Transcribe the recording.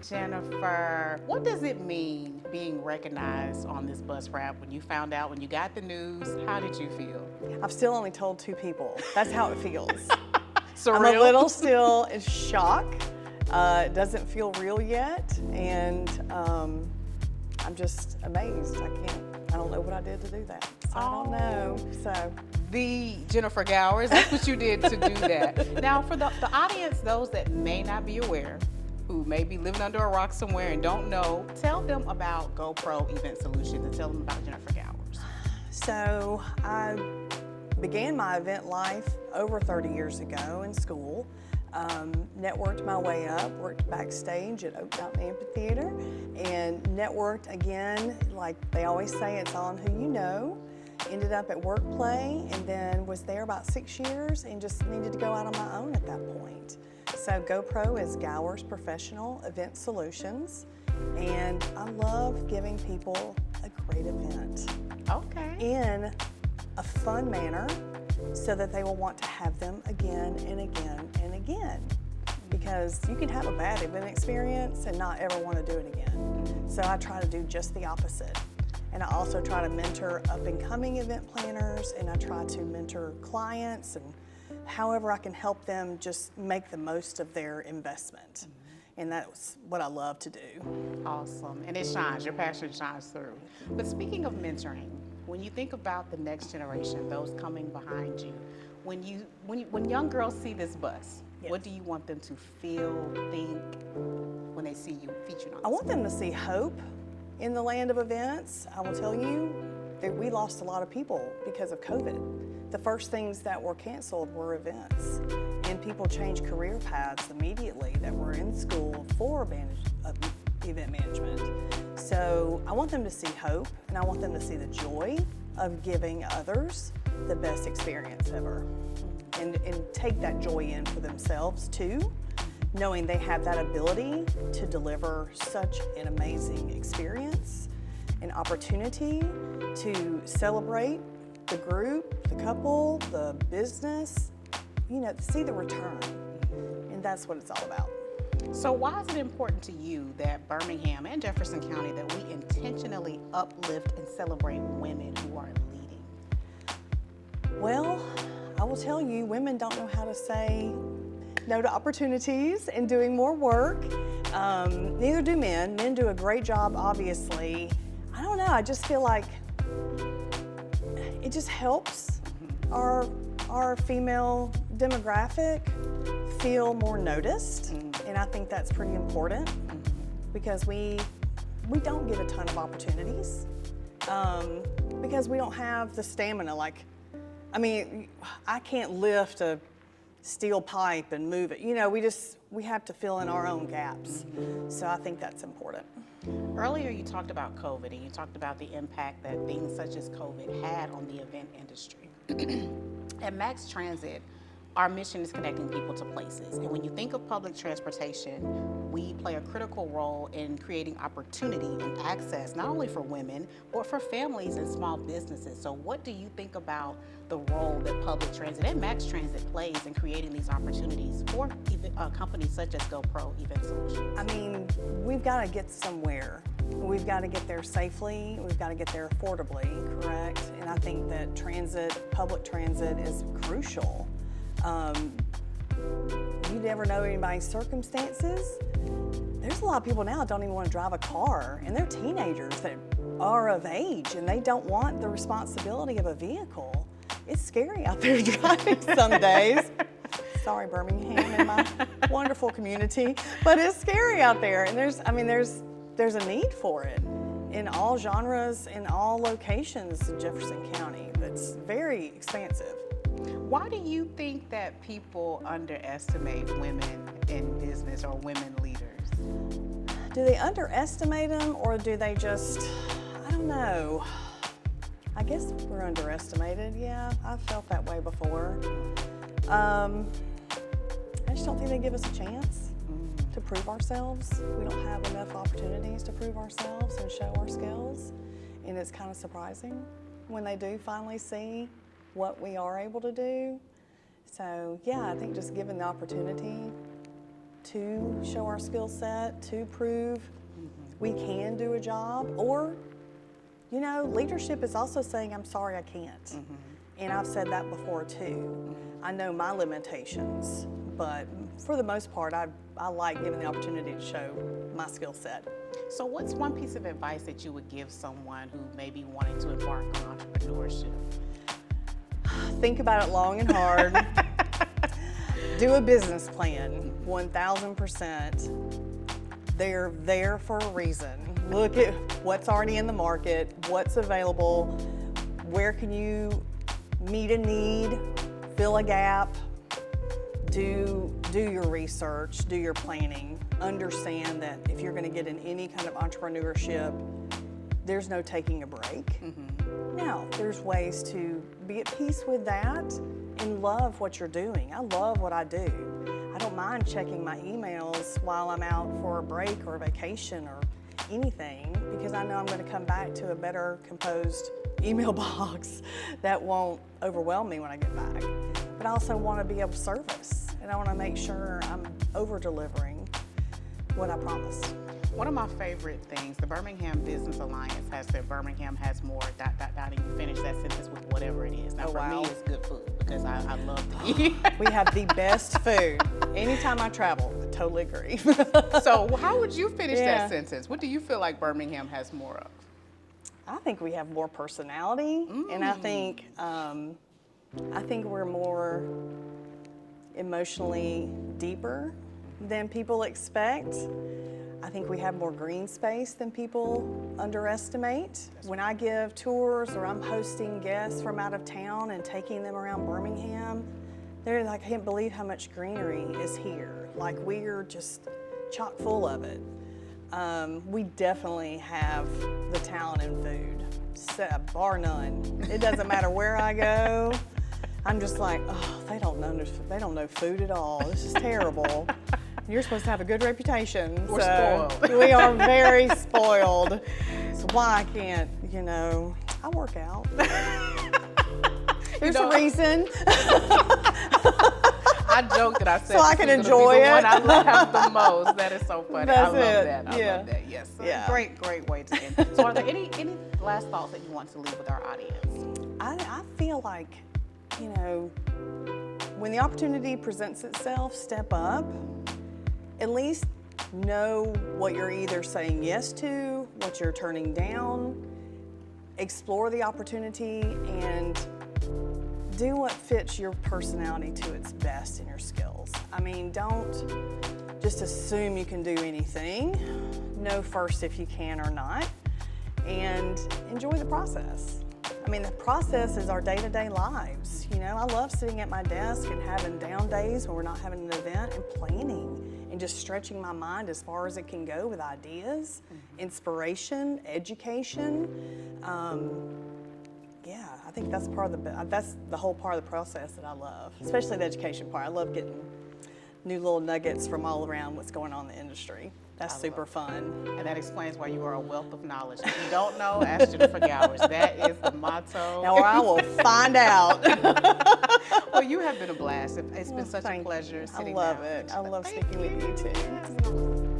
Jennifer, what does it mean being recognized on this bus route? When you found out, when you got the news, how did you feel? I've still only told 2 people. That's how it feels. Surreal? I'm a little still in shock. It doesn't feel real yet, and I'm just amazed. I don't know what I did to do that. So I don't know. So the Jennifer Gowers, that's what you did to do that. Now, for the audience, those that may not be aware, who may be living under a rock somewhere and don't know, tell them about GoPro Event Solutions and tell them about Jennifer Gowers. So I began my event life over 30 years ago in school. Networked my way up, worked backstage at Oak Mountain Amphitheater, and networked again, like they always say, it's on who you know. Ended up at Workplay, and then was there about 6 years and just needed to go out on my own at that point. So GoPro is Gowers Professional Event Solutions, and I love giving people a great event. Okay. In a fun manner so that they will want to have them again and again and again. Because you can have a bad event experience and not ever want to do it again. So I try to do just the opposite. And I also try to mentor up-and-coming event planners, and I try to mentor clients, and however I can help them just make the most of their investment. And that's what I love to do. Awesome. And it shines, your passion shines through. But speaking of mentoring, when you think about the next generation, those coming behind you, when young girls see this bus, Yes. What do you want them to feel, think, when they see you featured on? I want them to see hope in the land of events. I will tell you that we lost a lot of people because of COVID. The first things that were canceled were events, and people changed career paths immediately that were in school for event management. So I want them to see hope, and I want them to see the joy of giving others the best experience ever, and take that joy in for themselves too, knowing they have that ability to deliver such an amazing experience, an opportunity to celebrate the group, the couple, the business, see the return. And that's what it's all about. So why is it important to you that Birmingham and Jefferson County, that we intentionally uplift and celebrate women who are leading? Well, I will tell you, women don't know how to say no to opportunities and doing more work. Neither do men. Men do a great job, obviously. I don't know, I just feel like it just helps our female demographic feel more noticed, and I think that's pretty important because we don't get a ton of opportunities because we don't have the stamina. I can't lift a steel pipe and move it. We have to fill in our own gaps. So I think that's important. Earlier you talked about COVID, and you talked about the impact that things such as COVID had on the event industry. At Max Transit, our mission is connecting people to places. And when you think of public transportation, we play a critical role in creating opportunity and access, not only for women, but for families and small businesses. So what do you think about the role that public transit and Max Transit plays in creating these opportunities for companies such as GoPro Event Solutions? We've got to get somewhere. We've got to get there safely. We've got to get there affordably, correct? And I think that public transit is crucial. You never know anybody's circumstances. There's a lot of people now that don't even want to drive a car, and they're teenagers that are of age, and they don't want the responsibility of a vehicle. It's scary out there driving some days. Sorry, Birmingham and my wonderful community, but it's scary out there, and there's a need for it in all genres, in all locations in Jefferson County. That's very expansive. Why do you think that people underestimate women in business or women leaders? Do they underestimate them, or do they just, I don't know. I guess we're underestimated. Yeah, I've felt that way before. I just don't think they give us a chance to prove ourselves. We don't have enough opportunities to prove ourselves and show our skills. And it's kind of surprising when they do finally see what we are able to do. So yeah, I think just given the opportunity to show our skill set, to prove we can do a job, or, you know, leadership is also saying, I'm sorry, I can't. And I've said that before too. I know my limitations, but for the most part, I like giving the opportunity to show my skill set. So what's one piece of advice that you would give someone who may be wanting to embark on entrepreneurship? Think about it long and hard. Do a business plan, 1000%. They're there for a reason. Look at what's already in the market, what's available, where can you meet a need, fill a gap, do your research, do your planning. Understand that if you're going to get in any kind of entrepreneurship, there's no taking a break. Now, there's ways to be at peace with that and love what you're doing. I love what I do. I don't mind checking my emails while I'm out for a break or a vacation or anything, because I know I'm going to come back to a better composed email box that won't overwhelm me when I get back. But I also want to be of service, and I want to make sure I'm over-delivering what I promised. One of my favorite things, the Birmingham Business Alliance has said Birmingham has more ... and you finish that sentence with whatever it is. Now for me, it's good food, because I love to eat. We have the best food. Anytime I travel, I totally agree. So how would you finish that sentence? What do you feel like Birmingham has more of? I think we have more personality, and I think we're more emotionally deeper than people expect. I think we have more green space than people underestimate. When I give tours or I'm hosting guests from out of town and taking them around Birmingham, they're like, I can't believe how much greenery is here. Like, we're just chock full of it. We definitely have the talent in food, bar none. It doesn't matter where I go. I'm just like, oh, they don't know food at all. This is terrible. You're supposed to have a good reputation. We're spoiled. We are very spoiled. So why I can't, I work out. There's a reason. I joke that I said so I can enjoy it. One I laugh the most. That is so funny. I love that. I Yeah. love that. Yes. Yeah. Great way to end. So are there any last thoughts that you want to leave with our audience? I feel like, when the opportunity presents itself, step up. At least know what you're either saying yes to, what you're turning down. Explore the opportunity and do what fits your personality to its best and your skills. I mean, don't just assume you can do anything. Know first if you can or not, and enjoy the process. I mean, the process is our day-to-day lives. I love sitting at my desk and having down days when we're not having an event and planning and just stretching my mind as far as it can go with ideas, inspiration, education. Yeah, I think that's that's the whole part of the process that I love, especially the education part. I love getting new little nuggets from all around what's going on in the industry. That's super fun. And that explains why you are a wealth of knowledge. If you don't know, ask Jennifer Gowers. That is the motto. Now I will find out. Well, you have been a blast. It's been such a pleasure sitting down. I love it. I love speaking with you too.